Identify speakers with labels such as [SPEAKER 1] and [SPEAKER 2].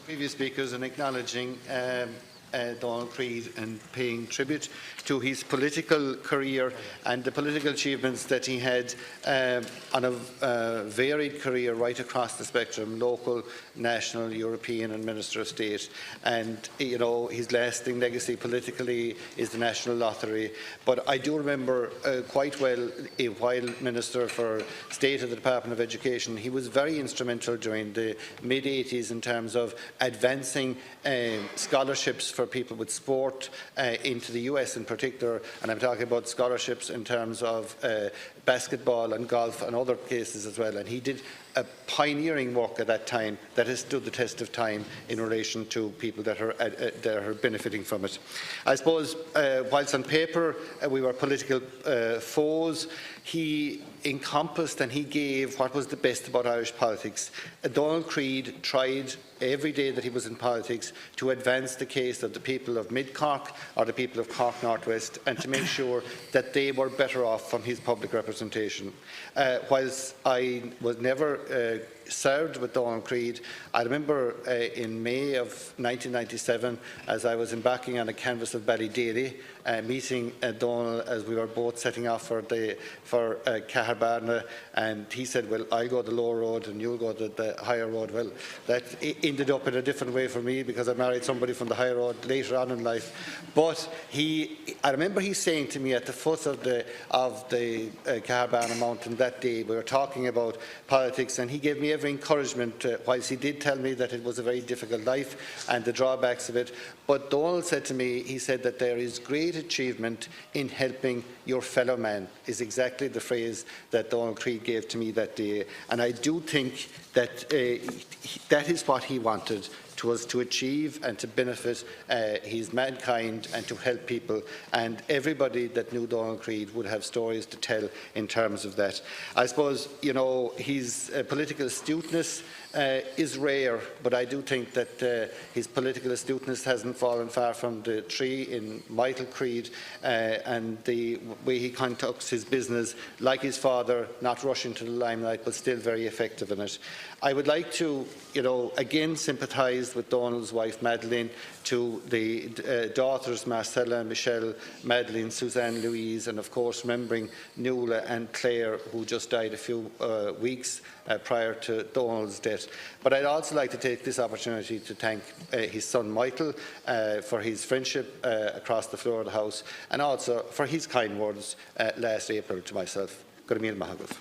[SPEAKER 1] Previous speakers and acknowledging Donal Creed and paying tribute to his political career and the political achievements that he had on a varied career right across the spectrum, local, national, European and Minister of State. And, you know, his lasting legacy politically is the National Lottery. But I do remember quite well, while Minister for State of the Department of Education, he was very instrumental during the mid-80s in terms of advancing scholarships for people with sport into the US in particular, and I'm talking about scholarships in terms of basketball and golf and other cases as well. And he did a pioneering work at that time that has stood the test of time in relation to people that are benefiting from it. I suppose whilst on paper we were political foes, he encompassed and he gave what was the best about Irish politics. Donal Creed tried every day that he was in politics to advance the case of the people of Mid-Cork or the people of Cork North West and to make sure that they were better off from his public representation. Whilst I was never served with Donal Creed, I remember in May of 1997, as I was embarking on a canvass of Ballyderry, meeting Donal as we were both setting off for Caherbarna, and he said, well, I'll go the lower road and you'll go the higher road. Well, that ended up in a different way for me because I married somebody from the higher road later on in life. But I remember he saying to me at the foot of the Caherbarna mountain that day, we were talking about politics, and he gave me every encouragement, whilst he did tell me that it was a very difficult life and the drawbacks of it. But Donal said to me, he said that there is great achievement in helping your fellow man, is exactly the phrase that Donal Creed gave to me that day. And I do think that that is what he wanted, was to achieve and to benefit his mankind and to help people. And everybody that knew Donal Creed would have stories to tell in terms of that. I suppose, you know, his political astuteness is rare, but I do think that his political astuteness hasn't fallen far from the tree in Michael Creed, and the way he conducts his business, like his father, not rushing to the limelight, but still very effective in it. I would like to, you know, again sympathise with Donal's wife Madeleine, to the daughters Marcella, Michelle, Madeleine, Suzanne, Louise, and of course remembering Nuala and Claire, who just died a few weeks prior to Donal's death. But I'd also like to take this opportunity to thank his son Michael for his friendship across the floor of the House, and also for his kind words last April to myself. Go to Meal Mahagov.